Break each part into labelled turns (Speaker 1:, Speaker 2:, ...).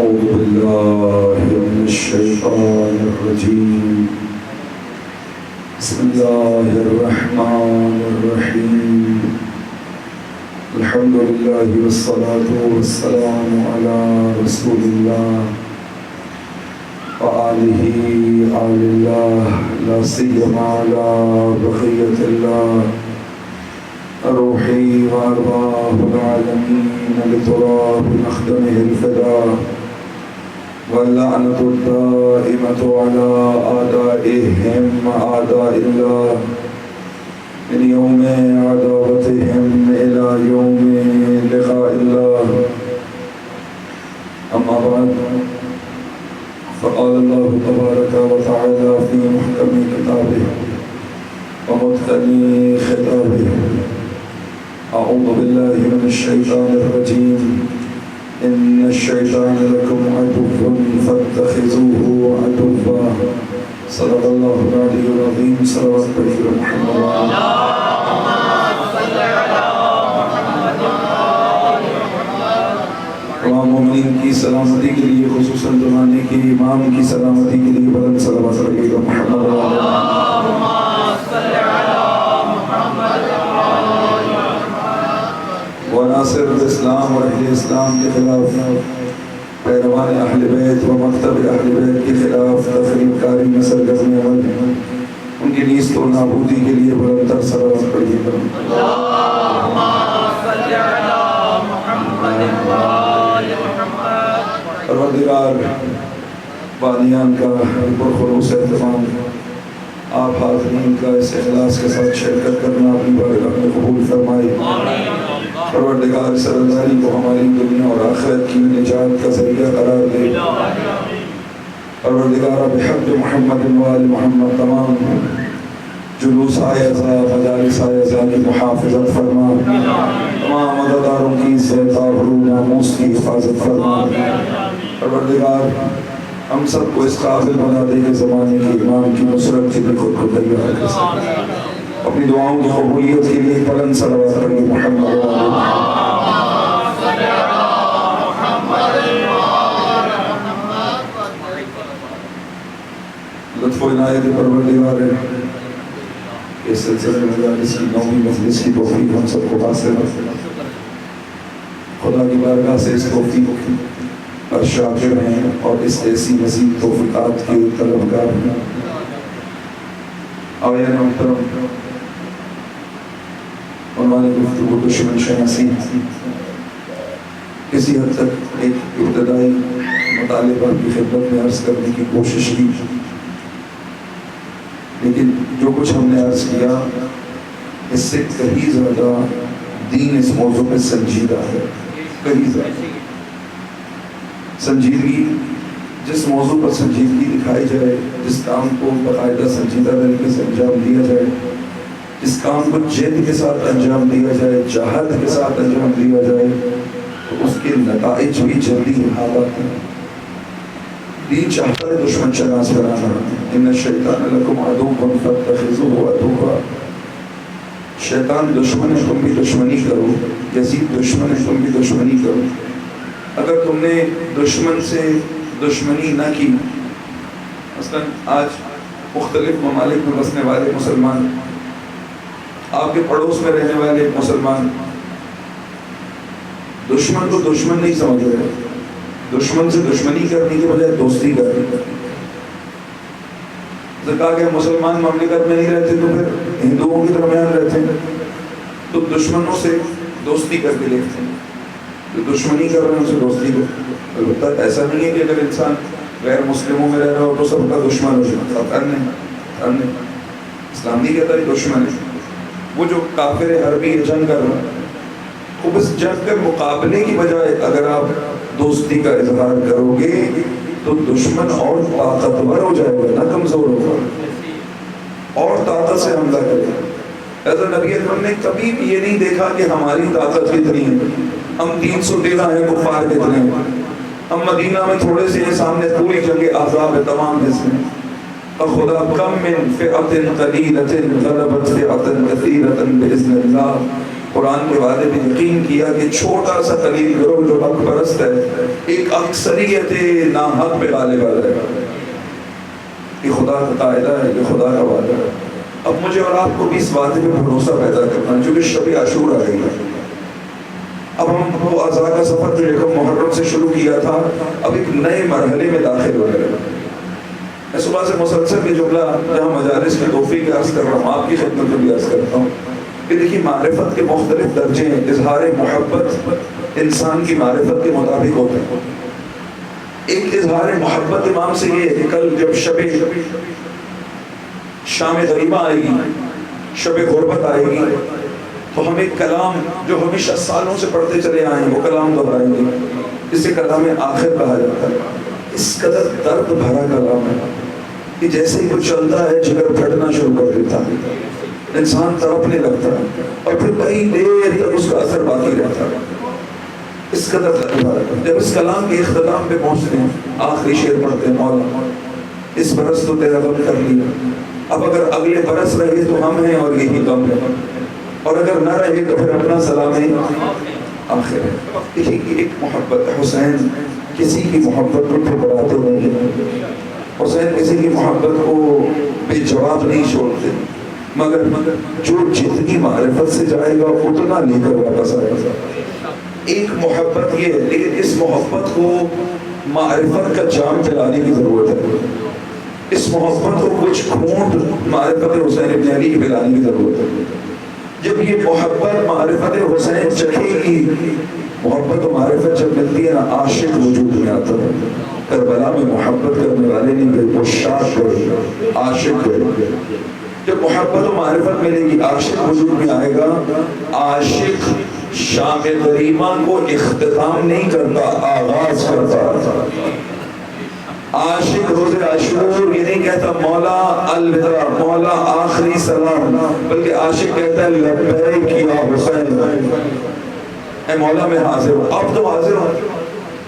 Speaker 1: أعوذ بالله من الشيطان الرجيم. بسم الله الرحمن الرحيم. الحمد لله والصلاة والسلام على رسول الله وآله آل الله، لا سيما على بقية الله روحي وأرواح العالمين لتراب مخدمه الفداء، واللعنة الدائمة على أعدائهم أعداء الله من يوم عداوتهم إلى يوم لقاء الله. أما بعد، فقال الله تبارك وتعالى في محكم كتابه ومتقن خطابه: أعوذ بالله من الشيطان الرجيم. إن الشيطان لكم عدو فاتخذوه عدوا. صدق الله العلي العظيم. صلوات بشر محمد. تمام مومنین کی سلامتی کے لیے، خصوصاً زمانے کے امام کی سلامتی کے لیے بلند صلوات پڑھیے گا محمد. وناصر الاسلام اور اہل اسلام کے خلاف، پیروان اہل بیت و مکتب اہل بیت کے خلاف تخریب کاری میں سرگرم عمل ہیں، ان کی نیست و نابودی کے لیے بلند تر صلوات پڑھیے گا. اللہم صلی علی محمد و آل محمد. پروردگار بانیان کا پرخلوص اہتمام آپ حاضرین کا اس اخلاص کے ساتھ شرکت کرنا اپنی بارگاہ میں قبول فرمائے. پروردگار سرداری کو ہماری دنیا اور آخرت کی نجات کا ذریعہ قرار دے. پروردگار بحق محمد و آل محمد تمام جلوس آیزہ، مجالس آیزہ کی محافظت فرما. تمام عزاداروں کی عزت آبرو ناموس کی حفاظت فرما. پروردگار ہم سب کو اس قابل بنا دے کہ زمانے کے امام کی نصرت کے لیے خود کو تیار کر سکے. اپنی دعاؤں کی قبولیت کے لیے بلند صلوات پڑھیے محمد. لطف و عنایت پروردگار ہے اس سلسلے میں مجالس کی نویں مجلس کی توفیق ہم سب کو حاصل ہے. خدا کی بارگاہ سے اس توفیق پر شاکر ہیں اور اس ایسی مزید توفیقات کے طلبگار ہیں. آیان محترم، عنوان گفتگو دشمن شناسی کسی حد تک ایک ابتدائی مطالبہ کی خدمت میں عرض کرنے کی کوشش کی، لیکن جو کچھ ہم نے عرض کیا اس سے کہیں زیادہ دین اس موضوع پہ سنجیدہ ہے. کہیں زیادہ سنجیدگی، جس موضوع پر سنجیدگی دکھائی جائے، جس کام کو باقاعدہ سنجیدہ طریقے سے انجام دیا جائے، جس کام کو جد کے ساتھ انجام دیا جائے، جہاد کے ساتھ انجام دیا جائے، تو اس کے نتائج بھی جلدی آتے ہیں. دین چاہتا ہے دشمن شناس بنانا. ان الشیطان لکم عدو فاتخذوه عدوا. شیطان دشمن ہے، تم بھی دشمنی کرو. یزید دشمن ہے، تم بھی دشمنی کرو. اگر تم نے دشمن سے دشمنی نہ کی، مثلا آج مختلف ممالک میں بسنے والے مسلمان، آپ کے پڑوس میں رہنے والے مسلمان دشمن کو دشمن نہیں سمجھ رہے. دشمن سے دشمنی کرنے کے بجائے دوستی کرنے. کہا کہ مسلمان مملکت میں نہیں رہتے تو پھر ہندوؤں کے درمیان رہتے ہیں، تو دشمنوں سے دوستی کر کے دیکھتے ہیں. جو دشمنی کر رہے ہیں ان سے دوستی کر. البتہ ایسا نہیں ہے کہ اگر انسان غیر مسلموں میں رہ رہا ہو تو سب کا دشمن ہو جائے. اسلام نہیں کہتا یہ دشمن ہے. وہ جو کافر حربی جنگ کر رہا ہے، خوب اس جنگ کے مقابلے کی بجائے اگر آپ دوستی کا اظہار کرو گے تو دشمن اور طاقتور ہو جائے گا، نہ کمزور ہوگا، اور طاقت سے حملہ کرے گا. حضرت نبی اکرم نے کبھی بھی یہ نہیں دیکھا کہ ہماری طاقت کتنی ہے، ہم 313 ہیں، کفار کتنے ہیں، ہم مدینہ میں تھوڑے سے ہیں، سامنے پوری جنگ احزاب ہے تمام جس میں. خدا کم من فئۃ قلیلۃ غلبت فئۃ کثیرۃ باذن اللہ قرآن کے وعدے پہ یقین کیا کہ چھوٹا سا قلیل گروہ جو حق پرست ہے ایک اکثریت ناحق پہ غالب آ جائے گا. یہ خدا کا قاعدہ ہے, یہ خدا کا وعدہ ہے. اب مجھے اور آپ کو بھی اس وعدے پہ بھروسہ پیدا کرنا ہے, چونکہ شب عاشور آ گئی ہے. اب ہم وہ عزا کا سفر جو یکم محرم سے شروع کیا تھا اب ایک نئے مرحلے میں داخل ہو رہے ہیں. میں صبح سے مسلسل یہ جملہ جہاں مجالس کی توفیق عرض کر رہا ہوں, آپ کی خدمت میں بھی عرض کرتا ہوں کہ دیکھیے معرفت کے مختلف درجے ہیں. اظہار محبت انسان کی معرفت کے مطابق ہوتے ہیں. ایک اظہار محبت امام سے یہ ہے کہ کل جب شب شام غریبہ آئے گی, شب غربت آئے گی, تو ہم ایک کلام جو ہمیشہ سالوں سے پڑھتے چلے آئے ہیں وہ کلام دہرائیں گے. اسے کلام آخر کہا جاتا ہے. اس قدر درد بھرا کلام ہے کہ جیسے ہی وہ چلتا ہے جگر پھٹنا شروع کر دیتا ہے, انسان تڑپنے لگتا ہے اور پھر کئی دیر تک اس کا اثر باقی رہتا ہے. اس قدر درد بھرا. جب اس کلام کے اختتام پہ پہنچتے ہیں آخری شعر پڑھتے ہیں, مولا اس برس تو تیرا غم کر لیا, اب اگر اگلے برس رہے تو ہم ہیں اور یہی غم ہے, اور اگر نہ رہے تو پھر اپنا سلام آخر ہے. دیکھیے کہ ایک محبت ہے. حسین کسی کی محبت کو ٹھکراتے نہیں ہیں, حسین کسی کی محبت کو بے جواب نہیں چھوڑتے, مگر جو جتنی معرفت سے جائے گا اتنا لے کر واپس آئے گا. ایک محبت یہ ہے, لیکن اس محبت کو معرفت کا جام پلانے کی ضرورت ہے. اس محبت کو کچھ گھونٹ معرفت حسین ابن علی کی پلانے کی ضرورت ہے. جب یہ محبت معرفت حسین چکھے گی, محبت و معرفت جب ملتی ہے نا, عاشق وجود میں آتا ہے. کربلا میں محبت کرنے والے نہیں گئے, وہ شاق گئے, عاشق گئے. جب محبت و معرفت ملے گی عاشق وجود میں آئے گا. عاشق شام غریبہ کو اختتام نہیں کرتا, آغاز کرتا. عاشق روز عاشور یہ نہیں کہتا مولا الوداع, مولا آخری سلام, بلکہ عاشق کہتا ہے لبیک یا حسین, اے مولا میں حاضر ہوں. اب تو حاضر ہوں.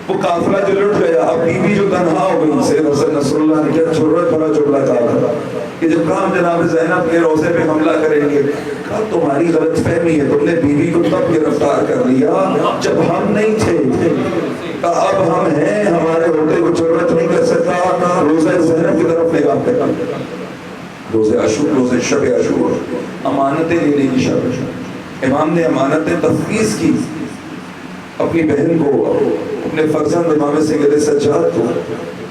Speaker 1: وہ قافلہ جو لٹ گیا, اب بیوی جو تنہا ہو گئی, سید حسن نصر اللہ نے کیا ضرورت بڑا جملہ کہا کہ جب کہا ہم جناب زینب کے روضے پہ حملہ کریں گے, کہا تمہاری غلط فہمی ہے, تم نے بیوی کو تب گرفتار کر لیا جب ہم نہیں تھے. کہا اب ہم ہیں, ہمارے ہوتے کو ضرورت نہیں کر سکتا. روزہ زینب کی طرف نگاہ کرنا, روزہ عاشور, روزہ شب عاشور, امانتیں لینے کی شب. امام نے امانتیں تفویض کی اپنی بہن کو, اپنے فرزند امام سید سجاد کو.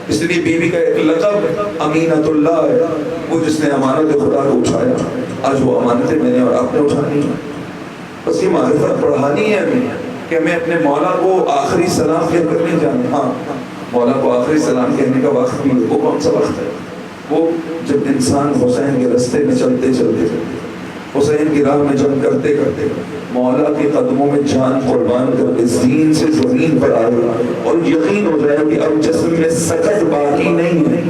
Speaker 1: اس لیے بیوی کا ایک لقب امینۃ اللہ ہے, وہ جس نے امانت خدا کو اٹھایا. آج وہ امانتیں میں نے اور آپ نے اٹھانی ہیں. بس یہ معرفت پڑھانی ہے ہمیں کہ ہمیں اپنے مولا کو آخری سلام کہہ کر نہیں جانا. ہاں, مولا کو آخری سلام کہنے کا وقت بھی ہے. وہ کون سا وقت ہے؟ وہ جب انسان حسین کے رستے میں چلتے چلتے, حسین کی راہ میں جنگ کرتے کرتے مولا کے قدموں میں جان قربان کر کے دین سے زمین پر آئے اور یقین ہو جائے کہ اب جسم میں سکت باقی نہیں ہے,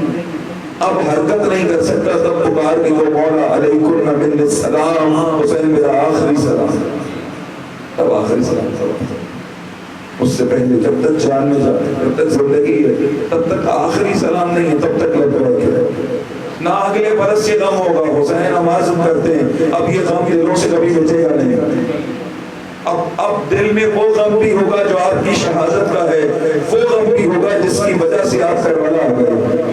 Speaker 1: اب حرکت نہیں کر سکتا, تب پکار کے وہ مولا علیکم من السلام, حسین میرا آخری سلام. تب آخری سلام تھا. اس سے پہلے جب تک جان میں جاتے, جب تک زندگی ہے, تب تک آخری سلام نہیں ہے, تب تک لبیک ہے. نہ اگلے برس یہ غم ہوگا. حسین نماز کرتے ہیں, اب یہ غم دلوں سے کبھی مٹے گا نہیں. اب دل میں وہ غم بھی ہوگا جو آپ کی شہادت کا ہے, وہ غم بھی ہوگا جس کی وجہ سے آپ کربلا آ گئے.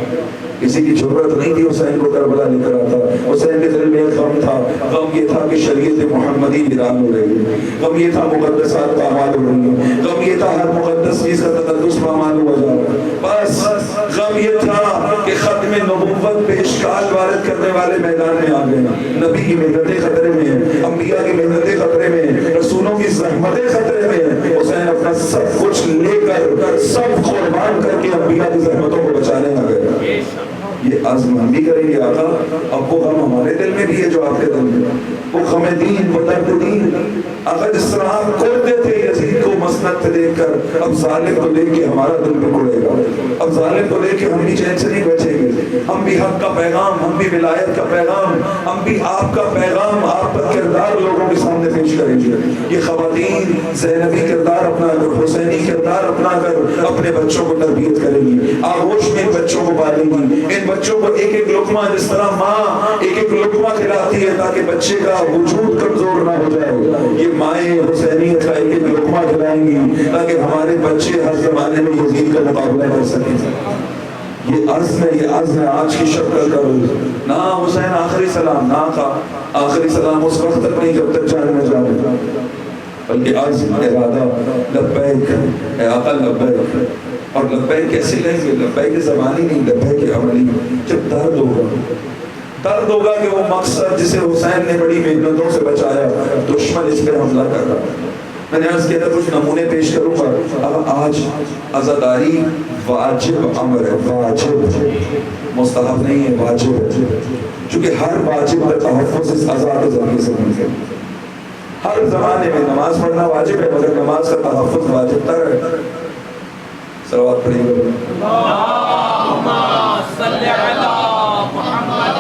Speaker 1: کسی کی ضرورت نہیں تھی حسین کو کربلا لے کر آتا. حسین کے دل میں ایک غم تھا. غم یہ تھا کہ شریعت محمدی ویران ہو رہی ہے. غم یہ تھا مقدسات پامال ہو رہی ہے. غم یہ تھا ہر مقدس چیز کا تقدس پامال ہو جا رہا ہے. بس غم یہ تھا کہ ختم نبوت پہ اشکال وارد کرنے والے میدان میں آ گئے. نبی کی محنتیں خطرے میں ہیں, انبیاء کی محنتیں خطرے میں ہیں, رسولوں کی زحمتیں خطرے میں ہیں. حسین اپنا سب کچھ لے کر, سب قربان کر کے انبیاء کی زحمتوں کو بچانے آ گئے. یہ عزم ہم بھی کریں گے آقا. اب وہ غم ہمارے دل میں بھی ہے جو آپ کے دل میں, وہ غم دین, وہ درد دین. آقا جس طرح آپ کرتے تھے یزید کو مسند پہ دیکھ کر, اب ظالم کو دیکھ کے ہمارا دل بھی کڑے گا. اب ظالم کو دیکھ کے ہم بھی چین سے نہیں بچیں گے. ہم بھی حق کا پیغام، ہم بھی ولایت کا پیغام، ہم بھی آپ کا پیغام، آپ کا کردار لوگوں کے سامنے پیش کریں گے۔ یہ خواتین زینبی کردار اپنا کر، حسینی کردار اپنا کر اپنے بچوں کو تربیت کریں گی، آغوش میں ان بچوں کو پالیں گی، ان بچوں کو ایک ایک لقمہ، جس طرح ماں ایک ایک لقمہ کھلاتی ہے تاکہ بچے کا وجود کمزور نہ ہو جائے، یہ مائیں حسینیت کا ایک ایک لقمہ کھلائیں گی تاکہ ہمارے بچے ہر زمانے میں یزید کا مقابلہ کر سکیں۔ یہ عزم ہے، یہ عزم ہے آج کی شکل کا روز۔ نہ حسین آخری سلام نہ کہا، آخری سلام اس وقت تک نہیں جب تک جان میں جانے، بلکہ عزم، ارادہ، لبیک اے آقا لبیک۔ اور لبیک کیسے کہیں گے؟ لبیک زبانی نہیں، لبیک عملی۔ جب درد ہوگا، درد ہوگا کہ وہ مقصد جسے حسین نے بڑی محنتوں سے بچایا، دشمن اس پہ حملہ کر رہا۔ میں نے عرض کیا تھا کچھ نمونے پیش کروں گا۔ اب آج عزاداری واجب امر ہے، واجب، مستحب نہیں ہے، واجب ہے، چونکہ ہر واجب کا تحفظ اس عزا کے ذریعے سے ممکن ہے۔ ہر زمانے میں نماز پڑھنا واجب ہے، مگر نماز کا تحفظ واجب تر ہے۔ صلوات پڑھیں گے۔ اللہم صلی علی محمد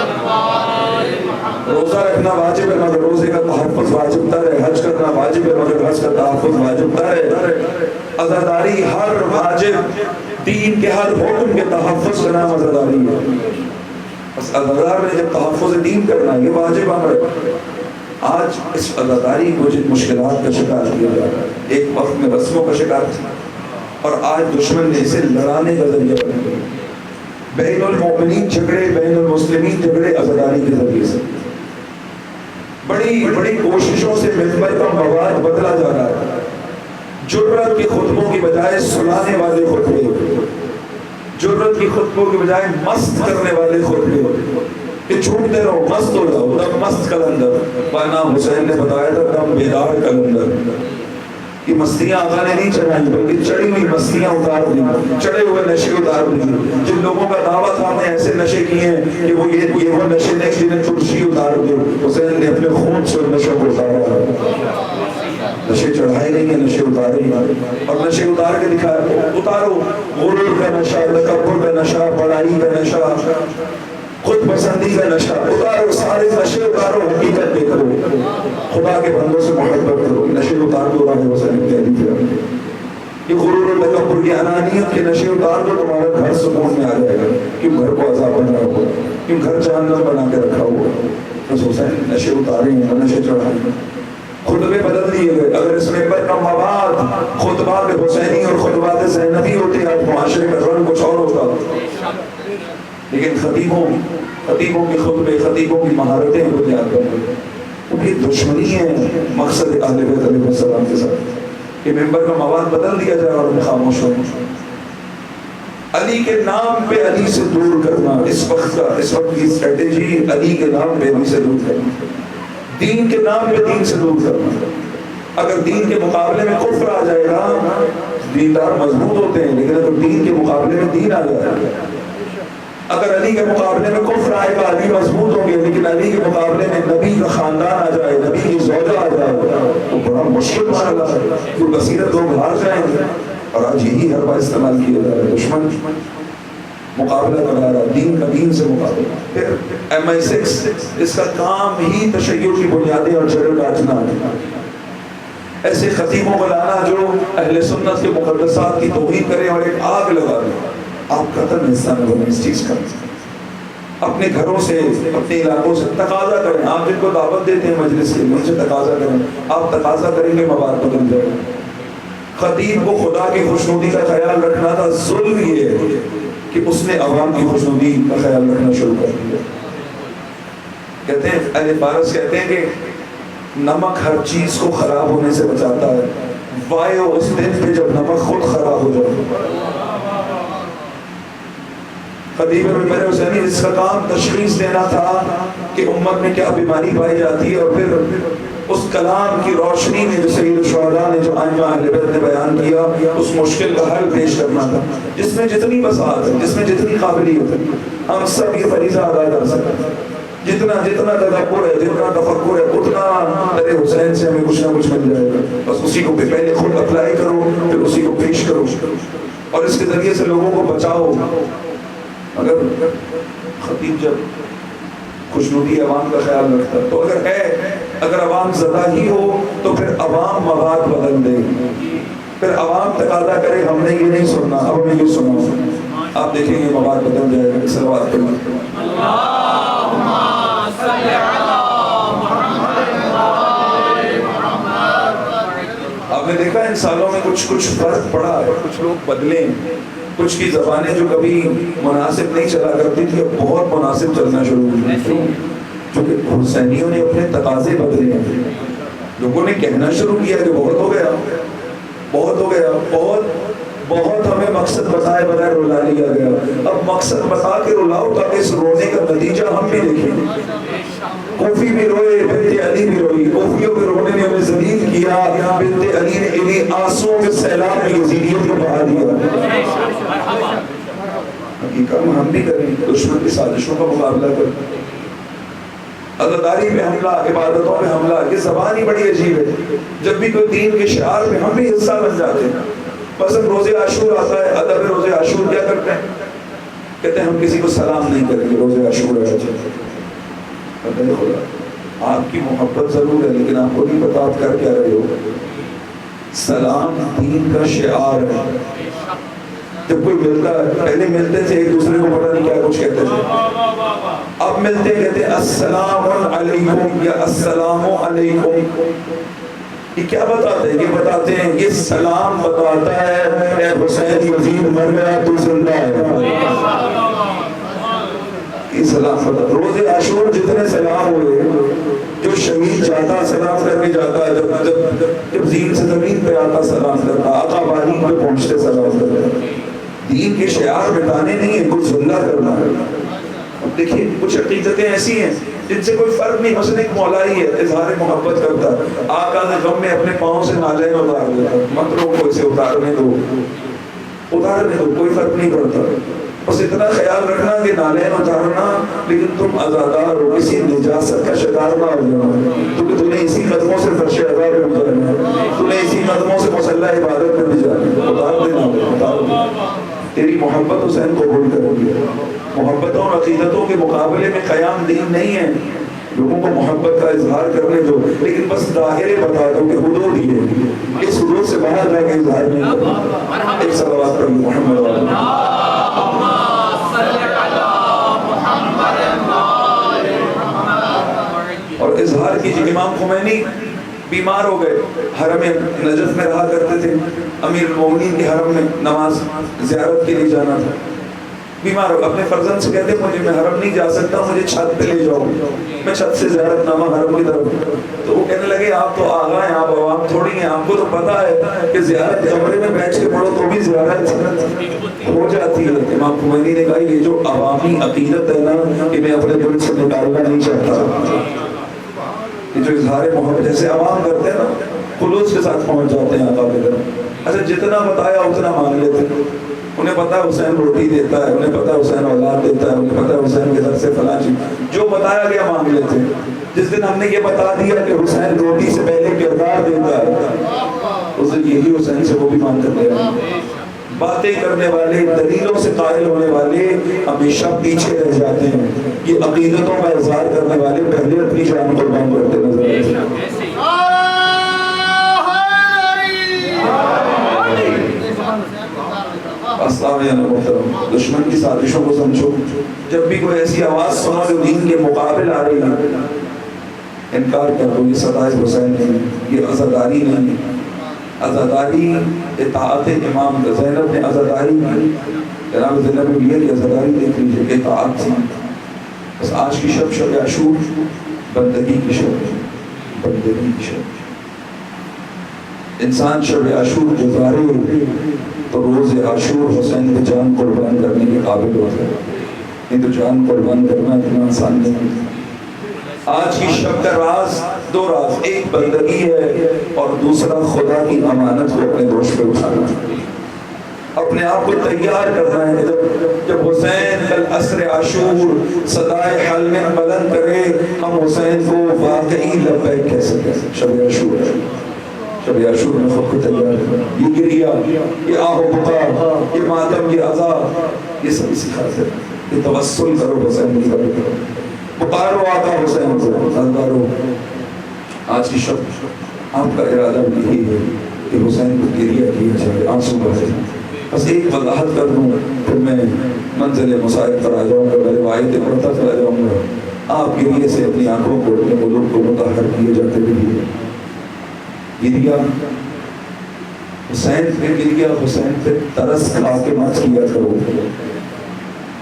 Speaker 1: روزہ رکھنا واجب ہے، مگر روزے کا تحفظ واجب تر ہے۔ حج کرنا واجب ہے، مگر حج کا تحفظ واجب تر ہے۔ عزاداری ہر واجب دین کے ہر حکم کے تحفظ کا نام عزاداری ہے۔ بس عزادار نے جب تحفظ دین کرنا یہ واجب امر ہے۔ آج اس عزاداری کو جن مشکلات کا شکار کیا جا رہا ہے، ایک وقت میں رسموں کا شکار تھا، اور آج دشمن نے اسے لڑانے کا ذریعہ بنا دیا۔ بین المؤمنین جھگڑے، بین المسلمین جھگڑے عزاداری کے ذریعے سے۔ بڑی بڑی کوششوں سے ممبر کا مواد بدلا جا رہا ہے۔ جرت کے خطبوں کی بجائے سلانے والے خطبے، جرت کی خطبوں کی بجائے مست کرنے والے خطبے، کہ چھوٹتے رہو، مست ہو جاؤ، دم مست کلندر۔ بانا حسین نے بتایا تھا دم بیدار کلندر۔ یہ مستیاں آقا نے نہیں چڑھائی، بلکہ چڑھی ہوئی مستیاں اتار دی، چڑھے ہوئے نشے اتار دی۔ جن لوگوں کا دعویٰ تھا ہم نے ایسے نشے کیے ہیں کہ وہ یہ نشے نہیں جنہیں ترشی اتار دے، حسین نے اپنے خون سے نشوں کو اتارا۔ نشے چڑھائے نہیں ہیں، نشے اتارے ہیں، اور نشے اتار کے دکھایا۔ اتارو غرور کا نشہ، تکبر کا نشہ، بڑائی کا نشہ، خود پسندی کا نشہ اتارو، سارے نشے اتارو، حقیقت دیکھو، خدا کے بندوں سے محبت کرو۔ نشے اتار دو، راہ حسین نے کہہ دی۔ یہ غرور و تکبر کی انانیت کے نشے اتار دو، تمہارا گھر سکون میں آ جائے گا۔ کیوں گھر کو عذاب بنا ہوا، کیوں گھر جہنم بنا کے رکھا ہوا؟ بس حسین نشے اتارے ہیں، نشے چڑھائے ہیں، خطبے بدل دیے گئے۔ اگر اس ممبر کا مواد خطبات حسینی اور خطبات زینبی ہوتے، آج معاشرے کا رنگ کچھ اور ہوتا۔ لیکن خطیبوں کے خطبے، خطیبوں کی مہارتیں بنیاد پر، تو یہ دشمنی ہے مقصد اہل بیت علیہ السلام کے ساتھ، کہ ممبر کا مواد بدل دیا جائے اور خاموش ہو۔ علی کے نام پہ علی سے دور کرنا اس وقت کی اسٹریٹجی، علی کے نام پہ علی سے دور کرنا، دین کے نام پہ دین سے دور کرنا۔ اگر دین کے مقابلے میں کفر آ جائے گا، دیندار مضبوط ہوتے ہیں، لیکن اگر دین کے مقابلے میں دین آ جائے گا، اگر علی کے مقابلے میں کفر آئے گا علی مضبوط ہوں گے، لیکن علی کے مقابلے میں نبی کا خاندان آ جائے، نبی کی زوجہ آ جائے، تو بڑا مشکل مسئلہ ہے، کہ بصیرت لوگ ہار جائیں گے۔ اور آج یہی حربہ استعمال کیا جا رہا ہے، دشمن مقابلہ کرا رہا ہے، دین کا دین سے مقابلہ۔ پھر MI6 اس کا کام ہی تشیع کی بنیادیں اور جڑیں کاٹنا ہے۔ ایسے خطیبوں کو لانا جو اہل سنت کے مقدسات کی توہین کریں اور ایک آگ لگا دیں۔ آپ قطعاً حصہ نہ بنیں اس چیز کا۔ اپنے گھروں سے، اپنے علاقوں سے تقاضا کریں۔ آپ جن کو دعوت دیتے ہیں مجلس کے، ان سے تقاضا کریں۔ آپ تقاضا کریں گے، مواد بدل جائے گا۔ خطیب کو خدا کی خوشنودی کا خیال رکھنا تھا، ظلم یہ ہے کہ اس نے عوام کی خوشنودی کا خیال رکھنا شروع کر دیا۔ کہتے ہیں اہل فارس کہتے ہیں کہ نمک ہر چیز کو خراب ہونے سے بچاتا ہے، وائے اس دن پہ جب نمک خود خراب ہو جائے۔ خطیب ممبر حسینی اس کا کام تشخیص دینا تھا کہ امت میں کیا بیماری پائی جاتی ہے، اور پھر اس کلام کی روشنی میں جو سید الشہداء نے، جو ائمہ اہل بیت نے بیان کیا، اس مشکل کا حل پیش کرنا تھا، جس میں جتنی بساط ہے، جس میں جتنی قابلیت ہے، ہم سب یہ فریضہ ادا کر سکتے ہیں۔ جتنا تدبر ہے، جتنا تفکر ہے، اتنا در حسین سے ہمیں کچھ نہ کچھ مل جائے گا۔ بس اسی کو پہلے خود اپلائی کرو، پھر اسی کو پیش کرو، اور اس کے ذریعے سے لوگوں کو بچاؤ۔ اگر خطیب جب خوشنودی عوام کا خیال رکھتا تو اگر عوام زدہ ہی ہو تو پھر عوام مواد بدل دے، پھر عوام تقاضا کرے ہم نے یہ نہیں سننا، اب ہمیں یہ سنا، آپ دیکھیں گے مواد بدل جائے گا۔ صلوات پڑھیں۔
Speaker 2: اللہم صلی علی محمد۔
Speaker 1: آپ نے دیکھا ان سالوں میں کچھ فرق پڑا ہے، کچھ لوگ بدلے ہیں، کچھ کی زبانیں جو کبھی مناسب نہیں چلا کرتی تھی اب بہت مناسب چلنا شروع ہوئی، کیونکہ حسینیوں نے اپنے تقاضے بدلے ہیں، لوگوں نے کہنا شروع کیا کہ بہت ہو گیا، بہت ہو گیا، بہت ہمیں مقصد بتائے بغیر رلا لیا گیا، اب مقصد بتا کے رلاؤ تاکہ اس رونے کا نتیجہ ہم بھی دیکھیں۔ کوفی بھی روئے، بنت علی بھی روئی، کوفیوں کے رونے نے ہمیں ذلیل کیا، بنت علی نے انہیں آنسوؤں کے سیلاب میں یزیدیت کو بہا دیا۔ حقیقت ہم بھی کریں، دشمن کی سازشوں کا مقابلہ کریں، عزاداری پہ حملہ، عبادتوں پہ حملہ، یہ زبان ہی بڑی عجیب ہے۔ جب بھی کوئی دین کے شعار پہ ہم بھی حصہ بن جاتے ہیں، مثلا روزے عاشور آتا ہے، ادب روزے عاشور کیا کرتے ہیں؟ کہتے ہیں ہم کسی کو سلام نہیں کریں گے، روزے عاشور ہے۔ خدا آپ کی محبت ضرور ہے لیکن آپ کو نہیں پتا آپ کر کیا رہے ہو۔ سلام دین کا شعار ہے۔ جب کوئی ملتا ہے، پہلے ملتے تھے ایک دوسرے کو پتہ نہیں کیا کچھ کہتے تھے، اب ملتے کہتے السلام علیکم یا السلام علیکم۔ یہ کیا بتاتے ہیں؟ یہ بتاتے ہیں، یہ سلام بتاتا ہے اے حسین یزید مر گیا تو زندہ ہے۔ یہ سلام بتاتا، روز عاشور جتنے سلام ہوئے، جو شہید جاتا سلام کر کے جاتا ہے، جب زین سے زمین پہ آتا سلام کرتا، آقا باری پہ پہنچتے سلام کرتا۔ دین کے شعار مٹانے نہیں ہے، کچھ زندہ کرنا ہے۔ اب دیکھیے کچھ عقیدتیں ایسی ہیں جن سے کوئی فرق نہیں، مثلا ایک مولائی ہے اظہار محبت کرتا ہے، آقا نے غم میں اپنے پاؤں سے نالین اتار دیتا، مت روکو اسے، اتارنے دو، کوئی فرق نہیں پڑتا، بس اتنا خیال رکھنا کہ نالین اتارنا لیکن تم عزادار ہو، کسی نجاست کا شکار نہ ہو جانا، کیونکہ تمہیں اسی قدموں سے فرش عزا پہ بھی جانا ہے، تمہیں اسی قدموں سے مصلی عبادت پہ بھی جانا ہے، اتار دینا، اتار دینا۔ تیری محبت حسین قبول کرو گی۔ محبتوں اور عقیدتوں کے مقابلے میں قیام دین نہیں ہے، لوگوں کو محبت کا اظہار کرنے دو، لیکن بس ظاہرے بتا دو کہ حدود ہی ہے، اس حدود سے باہر رہ کے اظہار نہیں کرنا۔ ایک صلوات پر محمد والا۔ اور اظہار کیجیے، امام خمینی بیمار ہو گئے، حرم نجف میں رہا کرتے تھے، امیر المومنین کے حرم میں نماز زیارت کے لیے جانا تھا، بیمار ہو، اپنے فرزند سے کہتے مجھے میں حرم نہیں جا سکتا، مجھے چھت پہ لے جاؤ، میں چھت سے زیارت نامہ حرم کی طرف۔ تو وہ کہنے لگے آپ تو آغا ہیں، آپ عوام تھوڑی ہیں، آپ کو تو پتا ہے کہ زیارت کمرے میں بیٹھ کے پڑھو تو بھی زیارت ہو جاتی ہے۔ امام خمینی نے کہا یہ جو عوامی عقیدت ہے نا کہ میں اپنے دل سے نکالنا نہیں چاہتا، یہ جو اظہار محبت جیسے عوام کرتے ہیں نا، خلوص کے ساتھ پہنچ جاتے ہیں آقا کی طرف۔ اچھا جتنا بتایا اتنا مان لیتے، انہیں پتا ہے حسین روٹی دیتا ہے، انہیں پتا ہے حسین اولاد دیتا ہے، انہیں پتا ہے حسین کے در سے فلاں چیز، جو بتایا گیا مان لیتے ہیں۔ جس دن ہم نے یہ بتا دیا کہ حسین روٹی سے پہلے کردار دیتا ہے، اس دن یہی حسین سے وہ بھی مان کر لیا۔ باتیں کرنے والے، دلیلوں سے قائل ہونے والے ہمیشہ پیچھے رہ جاتے ہیں، یہ عقیدتوں کا اظہار کرنے والے پہلے اپنی جان قربان کرتے نظر آتے ہیں۔ محترم دشمن کی سازشوں کو سمجھو، جب بھی کوئی ایسی آواز سنو جو دین کے مقابل آ رہی ہے، انکار کر دو، یہ سدائے حسین نہیں، یہ عزاداری نہیں۔ عزاداری اطاعت امام، زینب نے عزاداری کی، جناب زینب بیوی کی عزاداری دیکھ لیجیے، اطاعت تھی۔ بس آج کی شب شب عاشور بندگی کی شب، بندگی کی شب۔ انسان شب عاشور گزارے تو روز عاشور حسین کی جان قربان کرنے کے قابل ہوتا ہے، نہیں تو جان قربان کرنا اتنا آسان نہیں۔ آج کی شب کا راز دو راز، ایک بندگی ہے اور دوسرا خدا کی امانت کو اپنے دوش پہ اٹھانا، اپنے آپ کو تیار کرنا ہے۔ جب حسین العصر عاشور صدائے حلم بلند کرے، ہم حسین کو واقعی لبیک کہہ سکیں۔ شب عاشور ہے، شب عاشور میں خود کو تیار کرنا، یہ گریہ، یہ آہ و بکا، یہ ماتم، یہ عذاب، یہ سب اسی خاطر کہ توسل کرو حسین کی طرف، پکارو آقا حسین کو، ہزاروں آج کی شب آپ کا ارادہ یہی ہے کہ حسین کو گریہ کیا جائے، آنسو بہے۔ بس ایک وضاحت کر دوں پھر میں منزل مصائب پر آ جاؤں گا، میں روایتیں پڑھتا چلا جاؤں گا۔ آپ گریہ سے اپنی آنکھوں کو اپنے ملک کو متحر کیے جاتے رہیے۔ گریہ حسین پہ گریہ، حسین پہ ترس کھا کے مت کیا کرو۔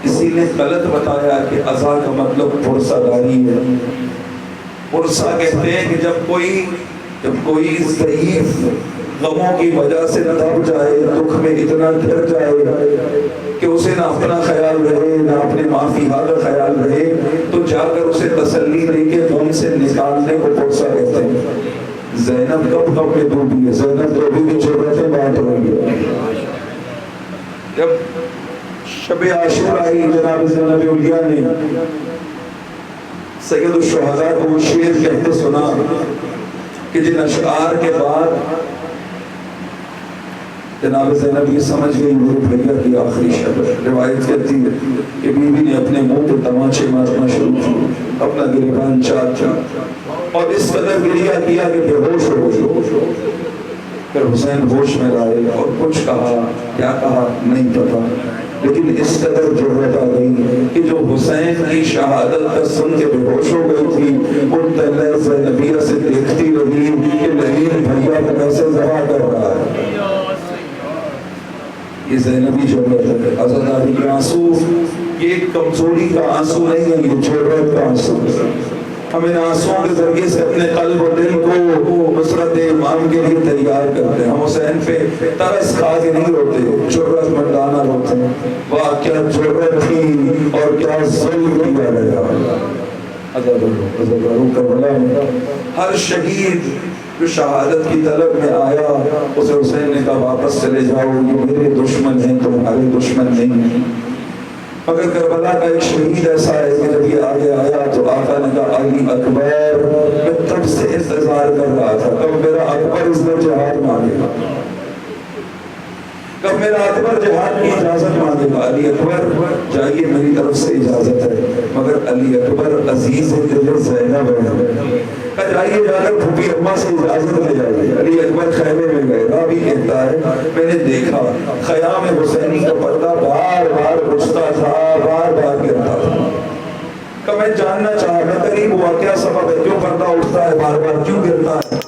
Speaker 1: اسی نے غلط بتایا کہ عزا کا مطلب پرسہ داری ہے۔ پرسہ کہتے ہیں کہ جب کوئی ضعیف غموں کی وجہ سے نہ دب جائے، دکھ میں اتنا گر جائے کہ اسے نہ اپنا خیال رہے نہ اپنے مافیہا کا خیال رہے، تو جا کر اسے تسلی دے کے غم سے نکالنے کو پرسہ کہتے ہیں۔ زینب کب غم میں ڈوبی ہے؟ زینب تو ابھی بھی ضرورتیں بات رہی ہے۔ جب شب عاشور آئی، جناب زینب اولیاء نے سید الشہداء کو شعر کہتے سنا کہ جن اشعار کے بعد جناب زینب یہ سمجھ گئی میرے بھیا کی آخری شب ہے۔ روایت کہتی ہے کہ بیوی نے اپنے منہ پہ تماچے مارنا شروع کیا، اپنا گریبان چاٹ اور اس قدر گریہ کیا کہ بے ہوش ہو گئی۔ پھر حسین ہوش میں لائے اور کچھ کہا، کیا کہا نہیں پتا، لیکن اس قدر ضرورت آ گئی کہ جو حسین کی شہادت کا سن کے بے ہوش ہو گئی تھی، ان تلے زینبیہ سے دیکھتی رہی کہ لعین بھیا کو کیسے ذبح کر رہا ہے۔ یہ زینبی ضرورت ہے، عزاداری کے آنسو یہ کمزوری کا آنسو نہیں ہے، یہ ضرورت کا آنسو ہے۔ ہم ان آنسوؤں کے ذریعے سے اپنے قلب و دل کو نصرت امام کے لیے تیار کرتے ہیں۔ ہم حسین پہ ترس کھا کے نہیں روتے، جرأت مندانہ روتے ہیں۔ واہ کیا جرأت تھی اور کیا ظلم کیا گیا۔ عزاداروں کربلا میں ہر شہید جو شہادت کی طلب میں آیا، اسے حسین نے کہا واپس چلے جاؤ، یہ میرے دشمن ہیں تمہارے دشمن نہیں ہیں۔ مگر کربلا کا ایک شہید ایسا ہے کہ جب یہ آگے آیا تو آقا نے کہا علی اکبر، میں تب سے انتظار کر رہا تھا کب میرا اکبر اس میں جہاد مانگے گا، کب میرا اکبر جہاد کی اجازت مانگے گا۔ علی اکبر جائیے میری طرف سے اجازت ہے، مگر علی اکبر عزیز دل زینب ہے، جائیے جا کر پھوپھی اماں سے اجازت لے جائیے۔ علی اکبر خیمے میں گئے، راوی کہتا ہے میں نے دیکھا خیام حسینی کا پردہ بار بار اٹھتا تھا، بار بار گرتا تھا۔ کہ میں جاننا چاہا، میں قریب ہوا کیا سبب ہے، کیوں پردہ اٹھتا ہے بار بار، کیوں گرتا ہے؟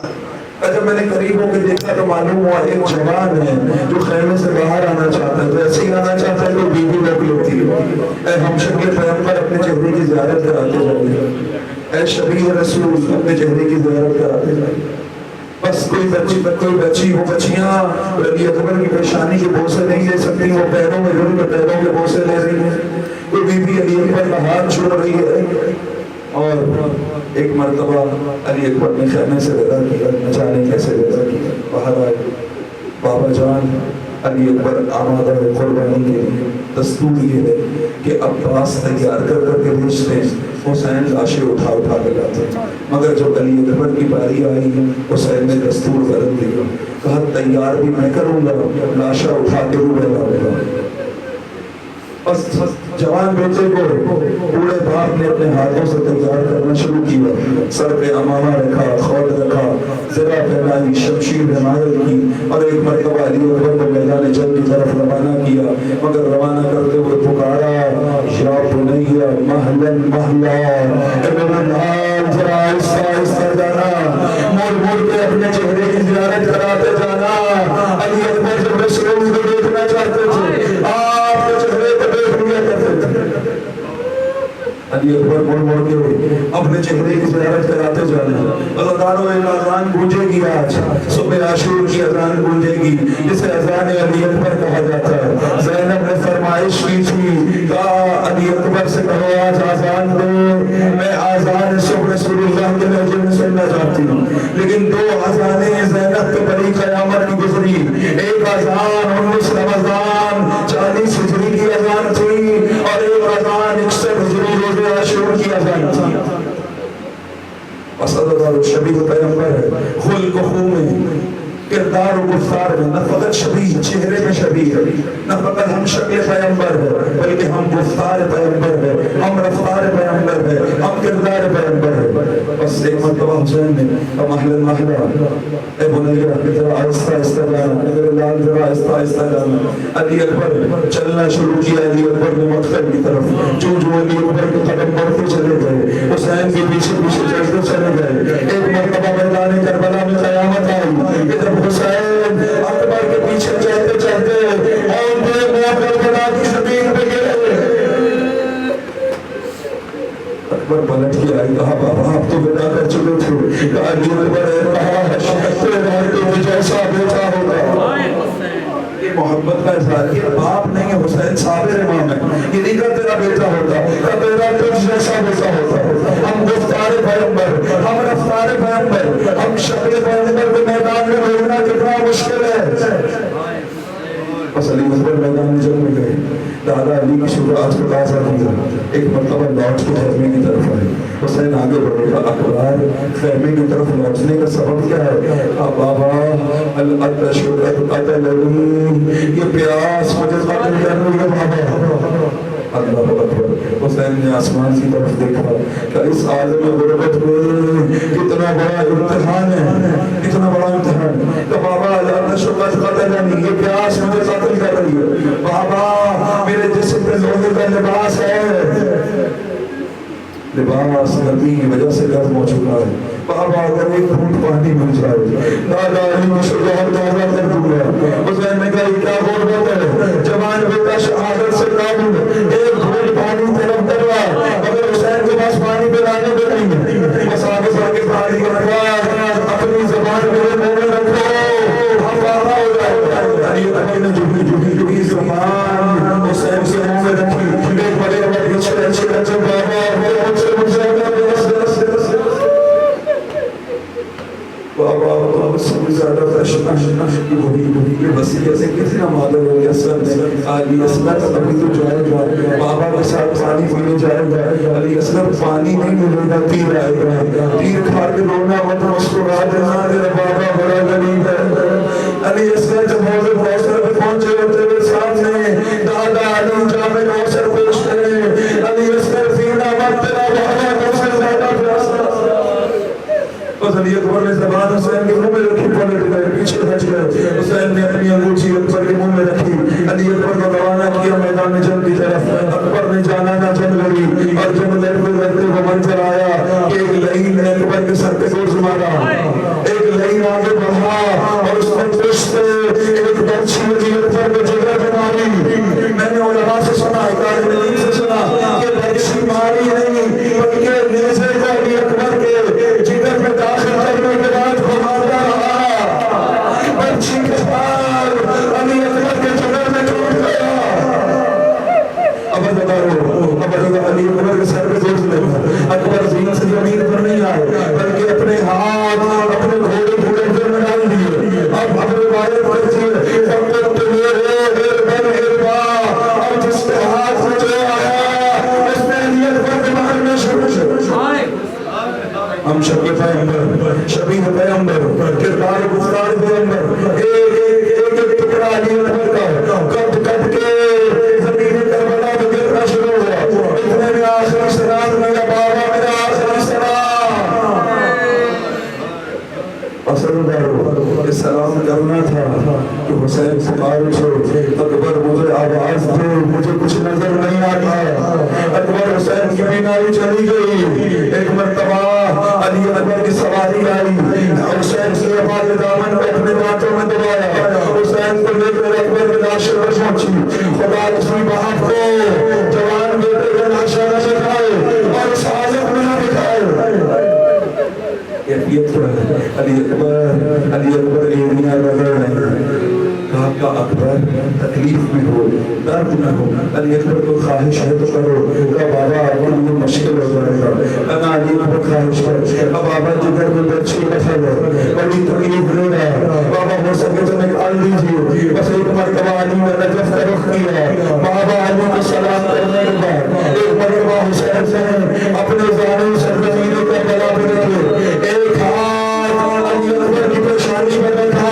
Speaker 1: جب میں نے قریب ہو کے دیکھا تو معلوم ہوا ایک جوان ہے جو خیمے سے باہر آنا چاہتا ہے، تو ایسے ہی آنا چاہتا ہے تو بیوی لگ لیتی ہے۔ اے ہمشر کے پیغمبر اپنے چہرے کی زیارت کراتے جائیے، اے شبیہ رسول اپنے چہرے کی زیارت کراتے جائیے۔ بس کوئی بچی وہ بچیاں علی اکبر کی پیشانی کے بوسے نہیں لے سکتی، وہ پیروں میں ضرور پیروں کے بوسے لے رہی ہیں۔ کوئی بیوی علی اکبر کا ہاتھ چھوڑ رہی ہے، اور ایک مرتبہ علی اکبر نے خیمے سے ودا کیا، نہ جانے کیسے ودا کیا، باہر آئے، بابا جان علی اکبر آمادہ ہے قربانی کے لیے۔ دستور یہ ہے کہ عباس تیار کر کر کے بھیجتے ہیں، حسین لاشیں اٹھا کے لاتے، مگر جب علی اکبر کی باری آئی حسین نے دستور بدل دیا، کہا تیار بھی میں کروں گا، لاشیں اٹھا کے روح لاؤں گا۔ بس جوان بیٹے کو بوڑھے باپ نے اپنے ہاتھوں سے تیار کرنا شروع کیا، سر پہ امامہ رکھا، خود رکھا، زرہ پہنائی، شمشیر حمایت کی، اور ایک مرتبہ علی اکبر کو میدان جنگ کی طرف روانہ کیا، مگر روانہ کرتے ہوئے پکارا یا بنیا مہلا مہلا، اے میرا لال ذرا آہستہ آہستہ جانا، مڑ مڑ کے اپنے چہرے کی زیارت کراتے جانا۔ علی اکبر جب رسول کو دیکھنا چاہتے تھے، آپ کے چہرے کو دیکھ لیا کرتے تھے۔ علی اکبر مڑ مڑ کے اپنے چہرے کی زیارت کراتے جانا۔ عزاداروں ایک اذان گونجے گی، آج صبح عاشور کی اذان گونجے گی، جسے اذان علی اکبر کہا جاتا ہے۔ زینب نے فرمائش کی تھی، کہا علی اکبر سے کہو آج اذان دو، میں اذان صبح رسول اللہ کے لہجے میں سننا چاہتی ہوں۔ لیکن دو اذانیں زینب پہ بڑی قیامت کی گزری۔ ایک اذان 19 رمضان 40 ہجری کی اذان تھی، اور ایک اذان 61 ہجری روز عاشور کی اذان تھی۔ اسد اور شبیہ پیغمبر ہے، خلق و خوں میں، کردار و گفتار میں نہ فقط شبیہ چہرے میں شبیہ ہے، نہ فقط ہم شکل پیغمبر ہے بلکہ ہم گفتار پیغمبر ہے، ہم رفتار پیغمبر ہے، ہم کردار پیغمبر ہے۔ بس ایک مرتبہ حسین نے محلہ اے بنیا ذرا آہستہ آہستہ جانا، میرے لال ذرا آہستہ آہستہ جانا۔ علی اکبر چلنا شروع کیا، علی اکبر نے مقتل کی طرف، جو علی اکبر کے قدم بڑھتے چلے گئے، حسین کے پیچھے پیچھے چلتے چلے گئے۔ ایک مرتبہ میدان کربلا میں قیامت آئی کہ جب حسین اکبر کے پیچھے چلتے چلتے اور بے موت کربلا کی زمین پہ گرے۔ اکبر پلٹ کے آئی، کہا بابا آپ تو بیٹا کر چکے تھے، کہا علی اکبر ہے، کہا تیرا تو جیسا بیٹا ہوگا۔ یہ محبت کا اظہار، یہ باپ نہیں ہے، حسین صابر امام ہے، یہ نہیں کہ تیرا بیٹا ہوتا، کہ تیرا تجھ جیسا بیٹا ہوتا۔ ہم گفتار پیغمبر، ہم رفتار پیغمبر، ہم شکل پیغمبر کے میدان میں بھیجنا کتنا مشکل ہے۔ بس علی اکبر میدان جنگ میں گئے، دادا علی کی شجاعت کو تازہ کیا، ایک مرتبہ لوٹ کے خیمے کی طرف آئے۔ حسین آگے بڑھے گا، اکبر خیمے کی طرف لوٹنے کا سبب کیا ہے؟ بابا العطش قتلنی، یہ پیاس مجھے قتل کر رہی ہے بابا۔ اللہ اکبر۔ حسین نے آسمان کی طرف دیکھا کہ اس عالم غربت میں کتنا بڑا امتحان ہے، کتنا بڑا امتحان ہے۔ کہ بابا العطش قتلنی، یہ پیاس مجھے قتل کر رہی ہے بابا، میرے جسم پہ لوہے کا لباس ہے، لباس گرمی کی وجہ سے گرم ہو چکا ہے بابا، اگر ایک گھونٹ پانی مل جائے دادا علی کی شجاعت تازہ کر دوں گا۔ حسین نے کہا کیا غربت ہے، جوان بیٹا شہادت سے قابل، ایک گھونٹ پانی طلب کر رہا، مگر حسین کے پاس پانی پلانے کو نہیں ہے۔ بس آگے بڑھ کے پانی کا رکھا، اپنی زبان میرے منہ میں رکھو، ہم بابا ہو جائے۔ علی اکبر نے جھکی زبان حسین کے منہ میں رکھی، ایک بڑے بڑے پیچھے اچھے بابا بابا تو سب سے زیادہ تشنا یہ وسیلہ سے کتنا مادر ہو گیا سر علی اصغر ابھی تو جائے گا بابا کے ساتھ پانی پینے جائے گا، علی اصغر پانی نہیں ملے گا، تیر آئے گا، تیر کھا کے رونا مت مسکرا دینا، تیرا بابا بڑا غریب ہے۔ علی اصغر جب حوض کوثر پہ پہنچے ہوتے ہوئے سامنے دادا علی جامع کوثر پیش کرے، علی اصغر پینا مت، تیرا بابا کوثر زیادہ پیاسا۔ بس علی اکبر نے زبان حسین کے منہ میں رکھی، پلٹ گئے، پیچھے ہٹ گئے۔ حسین نے اپنی انگوٹھی اکبر کے منہ میں رکھی، علی اکبر کو روانہ کیا میدان جنگ کی طرف۔ اکبر نے جانا نہ جنگ لڑی، اور جب لڑتے لڑتے وہ منظر آیا کہ ایک لعین نے اکبر کے سر پہ گوز مارا، ایک لعین آگے بڑھا اور اس نے پشت سے ایک برچھی علی اکبر کے جگر پہ ماری۔ میں نے علماء سے سنا، قاری علم سے سنا کہ برچھی ماری نہیں بلکہ نیزے کو علی اکبر کے جگر میں داخل کرنے کے بعد گھماتا رہا، برچھی کے بعد علی اکبر کے جگر میں ٹوٹ گیا۔ اب بتاؤ، اب علی اکبر کے سر پہ گوز لگا، اکبر زین سے زمین پر نہیں آئے بلکہ اپنے ہاتھ اپنے گھوڑے گھوڑے پر میں ڈال دیے۔ اب اپنے روایت پڑھتی ہے فقط اور جس کے ہاتھ میں جو آیا اس نے علی اکبر کے مارنے شروع کیا۔ ہم شکل پیغمبر، شبیہ پیغمبر، کردار گفتار پیغمبر، ایک ٹکڑا علی اکبر کا کٹ کٹ کے زمین کربلا میں گرنا شروع ہوا۔ اتنے میں آخری سلام میرا بابا، میرا آخری سلام۔ اصل دارو سلام کرنا تھا کہ حسین پکار اٹھے، اکبر مجھے آواز دے، مجھے کچھ نظر نہیں آتا۔ اکبر حسین کی بینائی چلی گئی۔ ایک مرتبہ علی اکبر کی سواری آئی، حسین سے افاد دامن کو اپنے باتوں میں دبایا، حسین کو لے کر اکبر کی لاش پر پہنچی۔ خدا کسی باپ کو جوان بیٹے کا نقشہ نہ دکھائے اور اس حالت میں نہ دکھائے۔ کیفیت کیا ہے؟ علی اکبر ایڑیاں رگڑ نہیں، کہا اکبر تکلیف میں ہو، درد میں ہو، علی اکبر کو خواہش ہے تو کرو، کہا بابا اپنا یہ مشکل ہو جائے گا، کہا علی اکبر خواہش ہے، کہا بابا جگر میں بچی کفل ہے، بڑی تکلیف لے رہا، بابا ہو سکے تو نکال دیجیے۔ بس ایک مرتبہ علی نے نجف کا رخ کیا، بابا علی کو سلام کرنے کے بعد ایک مرتبہ حسین سے اپنے زانوں سے زمین کا گلا پہ رکھے، ایک ہاتھ علی اکبر کی پیشانی پر رکھا،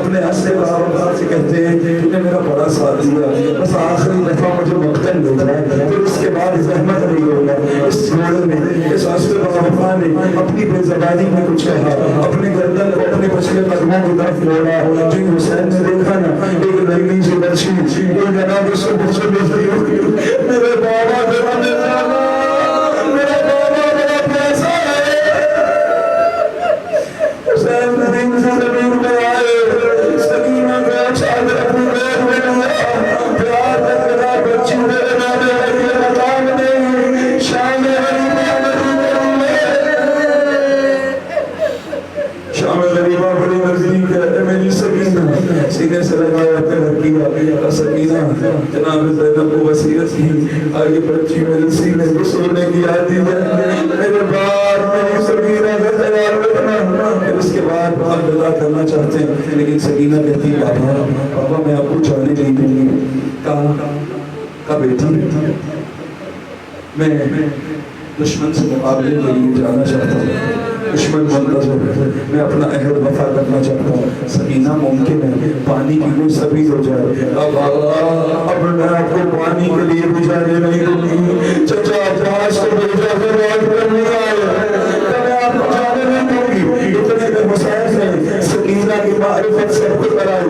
Speaker 1: اپنے ہنستے بار سے کہتے ہیں تو نے میرا بڑا ساتھ دیا، بس آخری دفعہ مجھے مقتل لے جائے، پھر اس کے بعد زحمت نہیں ہوگا۔ اس جوڑے میں اس ہنستے بار نے اپنی بے زبانی میں کچھ کہا، اپنے گردن کو اپنے پچھلے قدموں کی طرف موڑا۔ جو حسین نے دیکھا نا ایک نئی سی بچی کوئی جناب اس کو پیچھے بھیجتی ہوگی، میرے بابا میرا میرا بابا میرا پیسہ ہے۔ حسین نبی زمین میں آئے، سکینہ کا چادر اپنی بیٹھ میں لیا، پیار کرنا بچی میرے نامے لگے مقام نہیں، شام غریبہ شام غریبہ بڑی نزدیک ہے، میری سکینہ سینے سے لگایا پھر کیا سکینہ جناب زینب کو وصیت کی، آگے بچی میری سینے کو سونے کی آتی ہے، میرے بار میری سکینہ کا خیال رکھنا۔ پھر اس کے بعد آپ بدا کرنا چاہتے ہیں، لیکن سکینہ کہتی بابا میں آپ کو جانے نہیں دوں گی۔ کہا بیٹی میں دشمن سے مقابلے کے لیے جانا چاہتا ہوں، دشمن منتظر ہے، میں اپنا عہد وفا کرنا چاہتا ہوں۔ سکینہ ممکن ہے پانی کی کوئی سبیل ہو جائے، اب اب میں آپ کو پانی کے لیے بھی جانے نہیں دوں گی، چچا جہاز کو بھیجا پھر بات کرنے آئے، میں آپ کو جانے نہیں دوں گی۔ اتنے میں حسین نے سکینہ کی معرفت سب کو کرائی،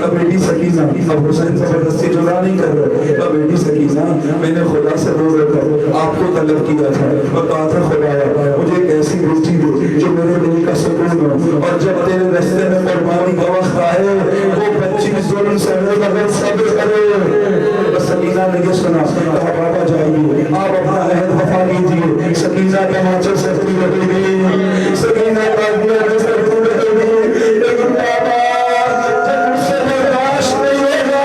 Speaker 1: اب بیٹی سکینہ، اب حسین زبردستی جدا نہیں کر رہے، اب بیٹی سکینہ میں نے خدا سے رو کر آپ کو طلب کیا تھا اور کہا تھا خدایا مجھے ایک ایسی بیٹی دے جو میرے دل کا سکون ہو، اور جب تیرے راستے میں قربانی کا وقت آئے وہ بچی ظلم سے مگر صبر کرے۔ بس سکینہ نے یہ سنا، کہا بابا جائیے آپ اپنا عہد وفا کیجیے۔ سکینہ کے مانچے سے اپنی رکھی گئی، سکینہ کا دیا میں سے دور رکھی گئی، لیکن بابا جب مجھ سے برداشت نہیں ہوگا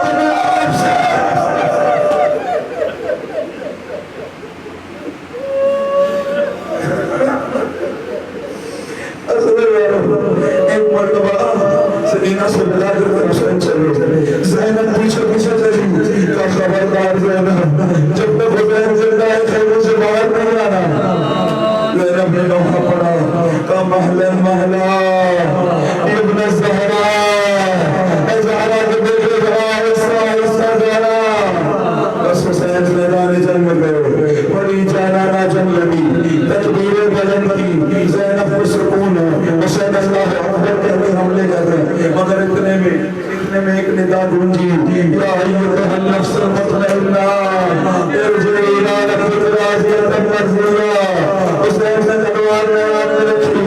Speaker 1: تو میں آپ سے ایک مرتبہ سکینہ سے بلا کر حسین چلے، زینب پیچھے پیچھے چلی، کا خبردار زینب جب تک حسین زندہ ہے خیمے سے باہر نہیں آنا۔ زینب نے لوحہ پڑھا، کہا محلا محلا ابن الزہرا، اے زہرا کے بیٹے کا آہستہ آہستہ جانا۔ بس حسین میدان جنگ میں گئے، بڑی جانانہ جنگ لگی، تکبیریں بلند کی، زینب کو سکون ہے، حسین اللہ اکبر کہتے حملے کر رہے، مگر اتنے میں ایک ندا گونجی، یا ایھا النفس المطمئنہ ارجعی الی ربک راضیۃ مرضیہ۔ حسین نے تلوار میدان میں رکھی،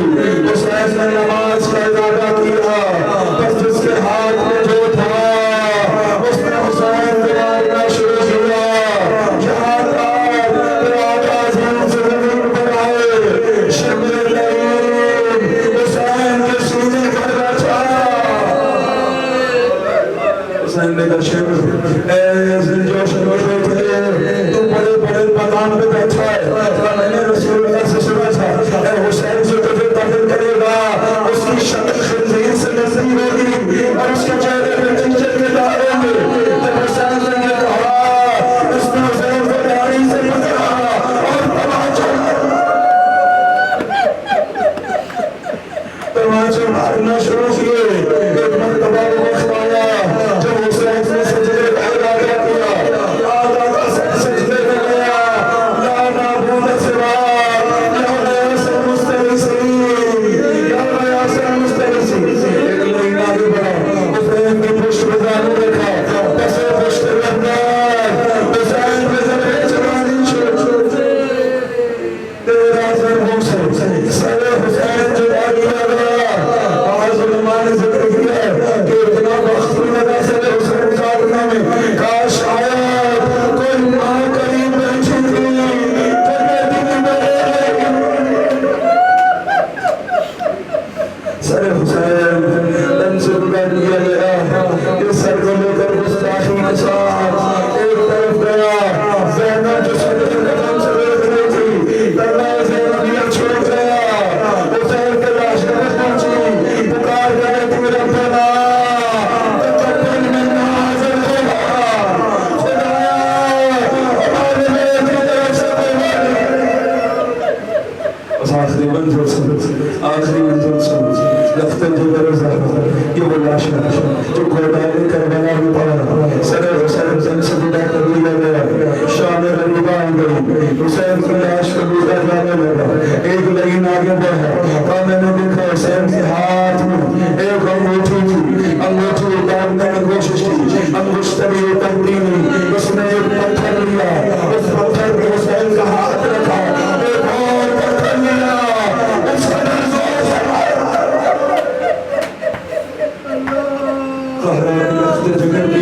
Speaker 1: حسین نے نماز کا ارادہ کیا، بس جس کے ہاتھ میں جو تھا اس نے حسین کو مارنا شروع کیا۔ یہاں تک کہ آقا زمین سے زمین پر آئے، شبر لعین حسین کے سینے پر بیٹھا۔ حسین نے کہا شبر اے ذوالجوش تھے تو بڑے بڑے مقام پہ بیٹھا ہے، میں نے رسول اللہ سے سنا تھا اے حسین سے تجھے قتل کرے گا، اس کی شکل خنزیر سے نزدیک ہوگی اور اس کے چہرے پہ چنچل کے داغ ہوں گے۔ جب حسین نے یہ کہا اس نے حسین کو داڑھی سے پکڑا اور تماچے مارنا شروع کیے۔ ایک مرتبہ وہ وقت آیا جب حسین نے سجدے کا ارادہ کیا، آقا کا سر سجدے میں گیا، لا معبود سوا یا غیاث المستغیثین، یا غیاث المستغیثین۔ ایک لائن آگے بڑھا، حسین کی پشت پہ زانو رکھا، پسے پشت رفتار، حسین پہ زمین چلانی شروع، تیرا ضربوں سے سر حسین جدا کیا گیا۔ بعض علماء نے ذکر کیا ہے کہ اتنا وقت لگا سر حسین کاٹنا میں، کاش آیت کوئی ماں قریب بیٹھی تھی سر حسین تن سے بلا دیا گیا، کہ سر کو لے کر گستاخی کے ساتھ ایک طرف گیا، زینب جو صدر قدم سے بیٹھ رہی تھی، اللہ زینب یہ چھوڑ گیا، حسین کے لاش پر پہنچی، پکار گئے تھی ربنا تقبل منا حاضر ہوگا، خدایا ہمارے لیے کی طرف سے بس آخری منظر سے لفظ جگر زہرا
Speaker 3: یہ وہ لاش ہے جو قربان کربلا میں پڑا، سر حسین زن سے جدا کر لیا گیا، شام غریبہ آ گئی، حسین کی لاش کو لوٹا جانے لگا، ایک لائن آگے بڑھا، کہا میں نے دیکھا حسین کے ہاتھ میں ایک انگوٹھی تھی، انگوٹھی اتارنے کی کوشش کی، انگشت بھی اترتی نہیں، اس نے ایک پتھر لیا، اس پتھر پہ حسین کا ہاتھ رکھا، ایک اور پتھر لیا، اس پر زور سے مارا، قہرا لخت جگر